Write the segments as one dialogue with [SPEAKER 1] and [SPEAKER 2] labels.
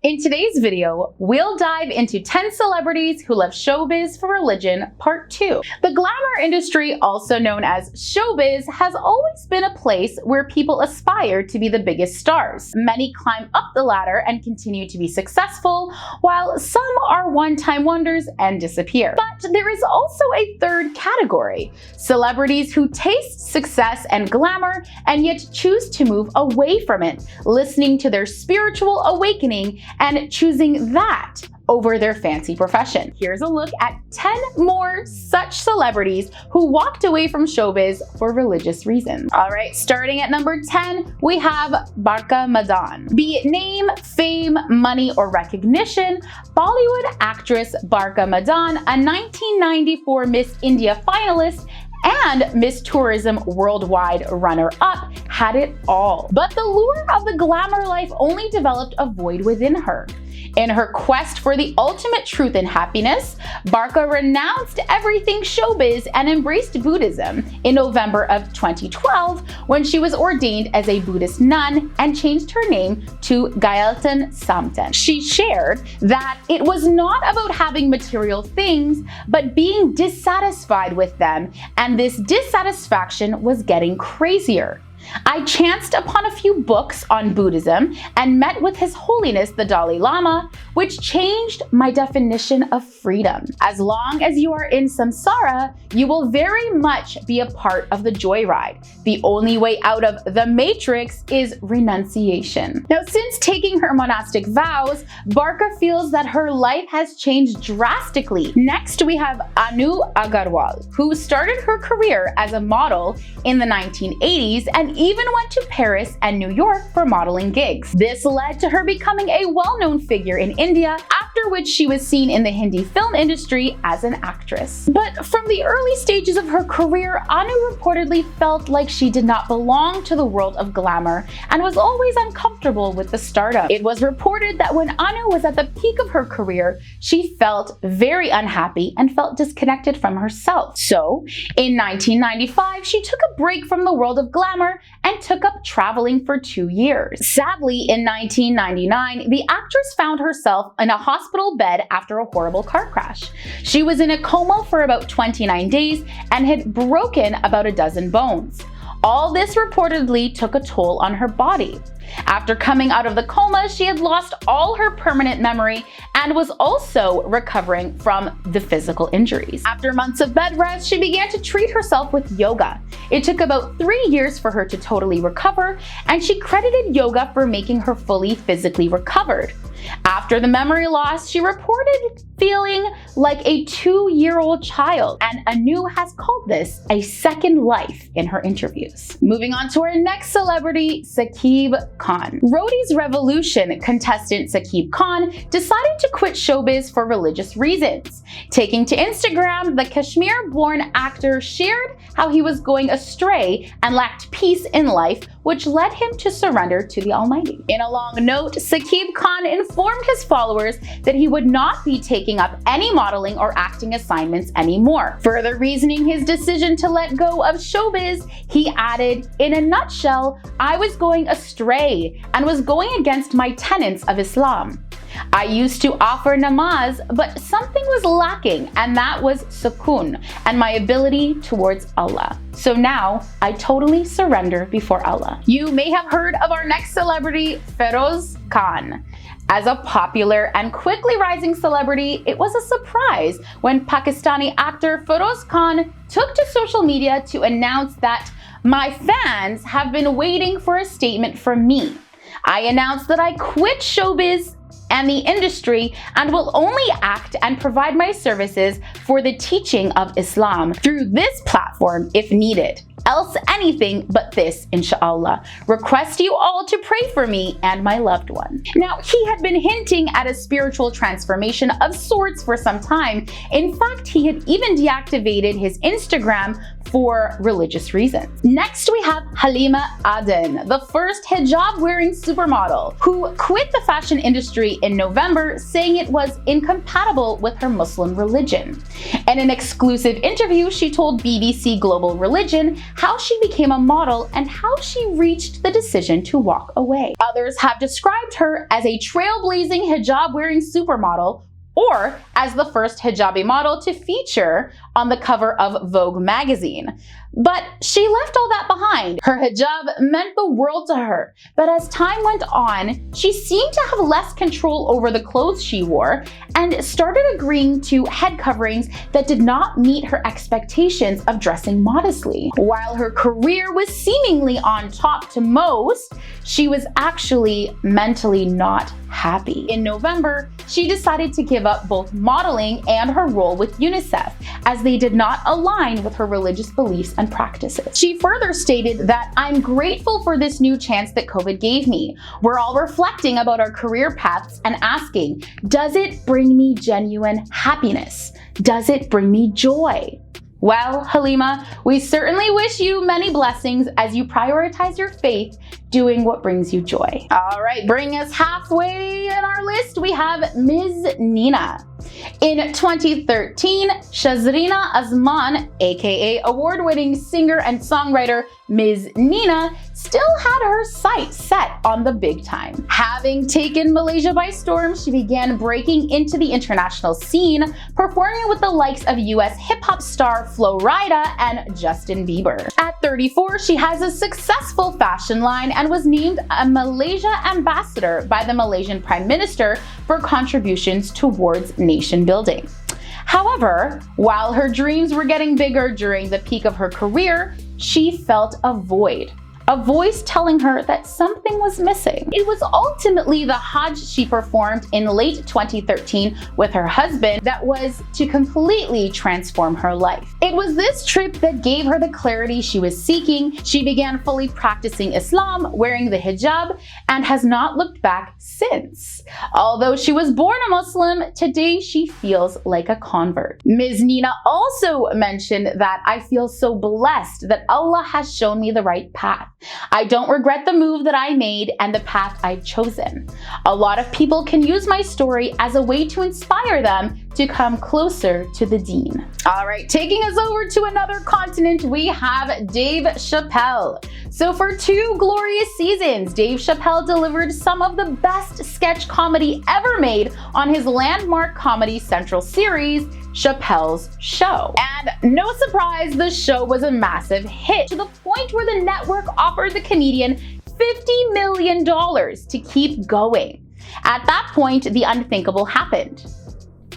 [SPEAKER 1] In today's video, we'll dive into 10 celebrities who left showbiz for religion, part 2. The glamour industry, also known as showbiz, has always been a place where people aspire to be the biggest stars. Many climb up the ladder and continue to be successful, while some are one-time wonders and disappear. But there is also a third category: celebrities who taste success and glamour and yet choose to move away from it, listening to their spiritual awakening and choosing that over their fancy profession. Here's a look at 10 more such celebrities who walked away from showbiz for religious reasons. All right, starting at number 10, we have BARKHA MADAN. Be it name, fame, money, or recognition, Bollywood actress BARKHA MADAN, a 1994 Miss India finalist and Miss Tourism Worldwide runner-up, had it all. But the lure of the glamour life only developed a void within her. In her quest for the ultimate truth and happiness, BARKHA renounced everything showbiz and embraced Buddhism in November of 2012 when she was ordained as a Buddhist nun and changed her name to Gayatri Samten. She shared that it was not about having material things, but being dissatisfied with them, and this dissatisfaction was getting crazier. I chanced upon a few books on Buddhism and met with His Holiness the Dalai Lama, which changed my definition of freedom. As long as you are in samsara, you will very much be a part of the joyride. The only way out of the matrix is renunciation. Now, since taking her monastic vows, BARKHA feels that her life has changed drastically. Next, we have Anu AGGARWAL, who started her career as a model in the 1980s and even went to Paris and New York for modeling gigs. This led to her becoming a well-known figure in India, after which she was seen in the Hindi film industry as an actress. But from the early stages of her career, Anu reportedly felt like she did not belong to the world of glamour and was always uncomfortable with the stardom. It was reported that when Anu was at the peak of her career, she felt very unhappy and felt disconnected from herself. So, in 1995, she took a break from the world of glamour and took up traveling for 2 years. Sadly, in 1999, the actress found herself in a hospital bed after a horrible car crash. She was in a coma for about 29 days and had broken about a dozen bones. All this reportedly took a toll on her body. After coming out of the coma, she had lost all her permanent memory and was also recovering from the physical injuries. After months of bed rest, she began to treat herself with yoga. It took about 3 years for her to totally recover, and she credited yoga for making her fully physically recovered. After the memory loss, she reported feeling like a 2-year-old child, and Anu has called this a second life in her interviews. Moving on to our next celebrity, SAQIB Khan. Roadies Revolution contestant SAQIB Khan decided to quit showbiz for religious reasons. Taking to Instagram, the Kashmir-born actor shared how he was going astray and lacked peace in life, which led him to surrender to the Almighty. In a long note, SAQIB Khan informed his followers that he would not be taking up any modeling or acting assignments anymore. Further reasoning his decision to let go of showbiz, he added, "In a nutshell, I was going astray and was going against my tenets of Islam. I used to offer namaz, but something was lacking, and that was sukoon and my ability towards Allah. So now I totally surrender before Allah." You may have heard of our next celebrity, FEROZE Khan. As a popular and quickly rising celebrity, it was a surprise when Pakistani actor FEROZE Khan took to social media to announce that "My fans have been waiting for a statement from me. I announced that I quit showbiz and the industry and will only act and provide my services for the teaching of Islam through this platform if needed. Else anything but this, inshallah. Request you all to pray for me and my loved one." Now, he had been hinting at a spiritual transformation of sorts for some time. In fact, he had even deactivated his Instagram for religious reasons. Next, we have HALIMA ADEN, the first hijab-wearing supermodel, who quit the fashion industry in November, saying it was incompatible with her Muslim religion. In an exclusive interview, she told BBC Global Religion how she became a model and how she reached the decision to walk away. Others have described her as a trailblazing hijab-wearing supermodel, or as the first hijabi model to feature on the cover of Vogue magazine. But she left all that behind. Her hijab meant the world to her, but as time went on, she seemed to have less control over the clothes she wore and started agreeing to head coverings that did not meet her expectations of dressing modestly. While her career was seemingly on top to most, she was actually mentally not happy. In November, she decided to give up both modeling and her role with UNICEF, as they did not align with her religious beliefs and practices. She further stated that, "I'm grateful for this new chance that COVID gave me. We're all reflecting about our career paths and asking, does it bring me genuine happiness? Does it bring me joy?" Well, HALIMA, we certainly wish you many blessings as you prioritize your faith, doing what brings you joy. All right, bring us halfway in our list, we have Ms. Nina. In 2013, Shazrina Azman, aka award-winning singer and songwriter Ms. Nina, still had her sights set on the big time. Having taken Malaysia by storm, she began breaking into the international scene, performing with the likes of US hip-hop star Flo Rida and Justin Bieber. At 34, she has a successful fashion line and was named a Malaysia ambassador by the Malaysian Prime Minister for contributions towards nation building. However, while her dreams were getting bigger during the peak of her career, she felt a void. A voice telling her that something was missing. It was ultimately the Hajj she performed in late 2013 with her husband that was to completely transform her life. It was this trip that gave her the clarity she was seeking. She began fully practicing Islam, wearing the hijab, and has not looked back since. Although she was born a Muslim, today she feels like a convert. Ms. Nina also mentioned that, "I feel so blessed that Allah has shown me the right path. I don't regret the move that I made and the path I've chosen. A lot of people can use my story as a way to inspire them to come closer to the Deen." All right, taking us over to another continent, we have Dave Chappelle. So for 2 glorious seasons, Dave Chappelle delivered some of the best sketch comedy ever made on his landmark Comedy Central series, Chappelle's Show. And no surprise, the show was a massive hit, to the point where the network offered the comedian $50 million to keep going. At that point, the unthinkable happened.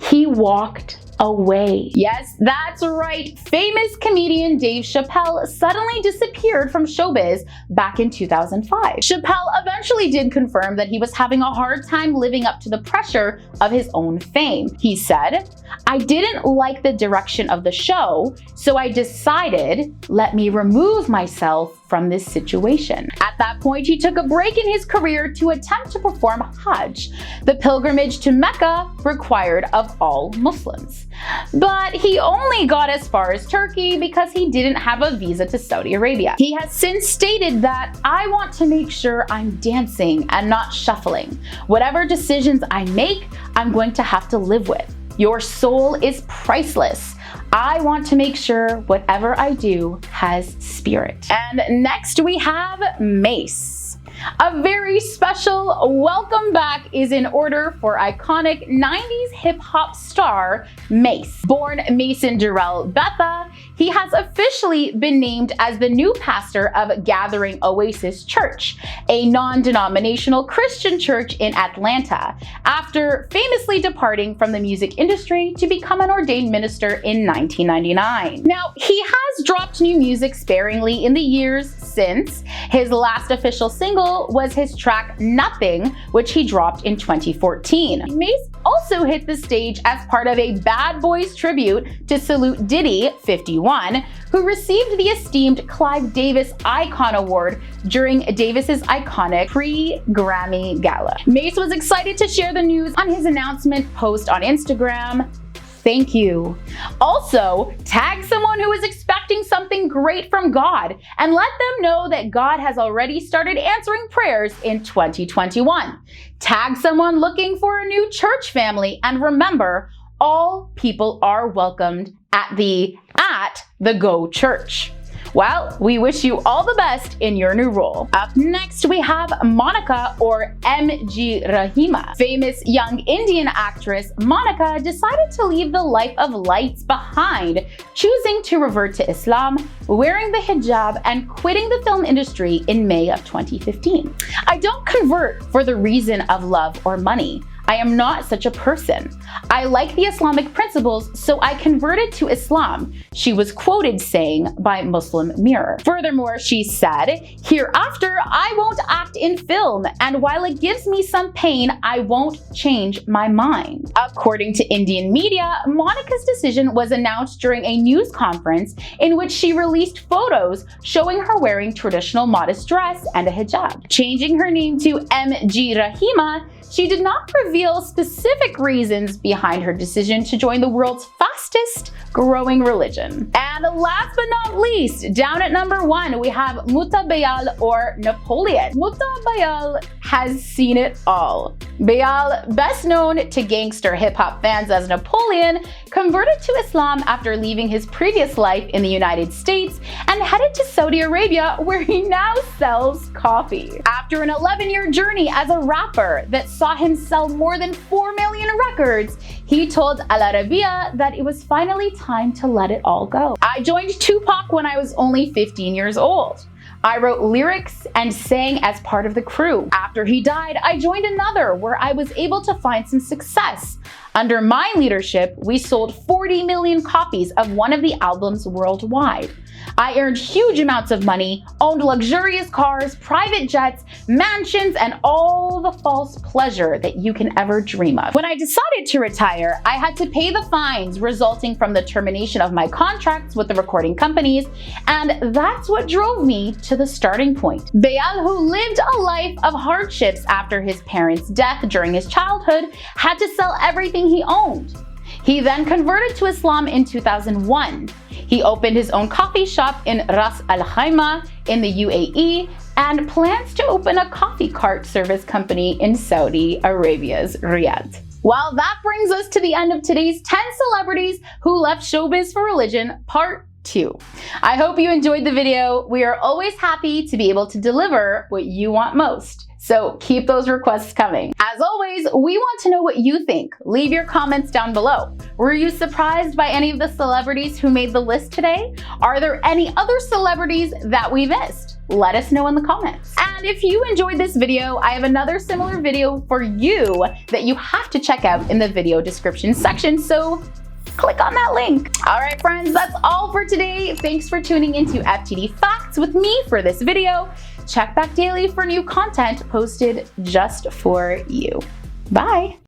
[SPEAKER 1] He walked away. Yes, that's right. Famous comedian Dave Chappelle suddenly disappeared from showbiz back in 2005. Chappelle eventually did confirm that he was having a hard time living up to the pressure of his own fame. He said, "I didn't like the direction of the show, so I decided, let me remove myself from this situation." At that point, he took a break in his career to attempt to perform Hajj, the pilgrimage to Mecca required of all Muslims. But he only got as far as Turkey because he didn't have a visa to Saudi Arabia. He has since stated that, "I want to make sure I'm dancing and not shuffling. Whatever decisions I make, I'm going to have to live with. Your soul is priceless. I want to make sure whatever I do has spirit." And next we have MASE. A very special welcome back is in order for iconic 90s hip-hop star MASE. Born Mason Durrell Betha, he has officially been named as the new pastor of Gathering Oasis Church, a non-denominational Christian church in Atlanta, after famously departing from the music industry to become an ordained minister in 1999. Now, he has dropped new music sparingly in the years since. His last official single was his track Nothing, which he dropped in 2014. MASE also hit the stage as part of a Bad Boys tribute to salute Diddy, 51, who received the esteemed Clive Davis Icon Award during Davis's iconic pre-Grammy Gala. MASE was excited to share the news on his announcement post on Instagram. thank you. Also, tag someone who is expecting something great from God and let them know that God has already started answering prayers in 2021. Tag someone looking for a new church family, and remember, all people are welcomed at the Go Church. Well, we wish you all the best in your new role. Up next, we have MONIKA, or MG Rahima. Famous young Indian actress MONIKA decided to leave the life of lights behind, choosing to revert to Islam, wearing the hijab, and quitting the film industry in May of 2015. I don't convert for the reason of love or money. I am not such a person. I like the Islamic principles, so I converted to Islam, she was quoted saying by Muslim Mirror. Furthermore, she said, "Hereafter, I won't act in film, and while it gives me some pain, I won't change my mind." According to Indian media, MONIKA's decision was announced during a news conference in which she released photos showing her wearing traditional modest dress and a hijab. Changing her name to MG Rahima, she did not reveal specific reasons behind her decision to join the world's fastest growing religion. And last but not least, down at number 1, we have MUTAH BEALE, or Napoleon. MUTAH BEALE has seen it all. BEALE, best known to gangster hip-hop fans as Napoleon, converted to Islam after leaving his previous life in the United States and headed to Saudi Arabia, where he now sells coffee. After an 11-year journey as a rapper that saw him sell more than 4 million records, he told Al Arabiya that it was finally time to let it all go. "I joined Tupac when I was only 15 years old. I wrote lyrics and sang as part of the crew. After he died, I joined another where I was able to find some success. Under my leadership, we sold 40 million copies of one of the albums worldwide. I earned huge amounts of money, owned luxurious cars, private jets, mansions, and all the false pleasure that you can ever dream of. When I decided to retire, I had to pay the fines resulting from the termination of my contracts with the recording companies, and that's what drove me to the starting point." BEALE, who lived a life of hardships after his parents' death during his childhood, had to sell everything he owned. He then converted to Islam in 2001. He opened his own coffee shop in Ras Al Khaimah in the UAE and plans to open a coffee cart service company in Saudi Arabia's Riyadh. Well, that brings us to the end of today's 10 celebrities who left showbiz for religion, part 2. I hope you enjoyed the video. We are always happy to be able to deliver what you want most, so keep those requests coming. As always, we want to know what you think. Leave your comments down below. Were you surprised by any of the celebrities who made the list today? Are there any other celebrities that we missed? Let us know in the comments. And if you enjoyed this video, I have another similar video for you that you have to check out in the video description section, so click on that link. All right, friends, that's all for today. Thanks for tuning into FTD Facts with me for this video. Check back daily for new content posted just for you. Bye.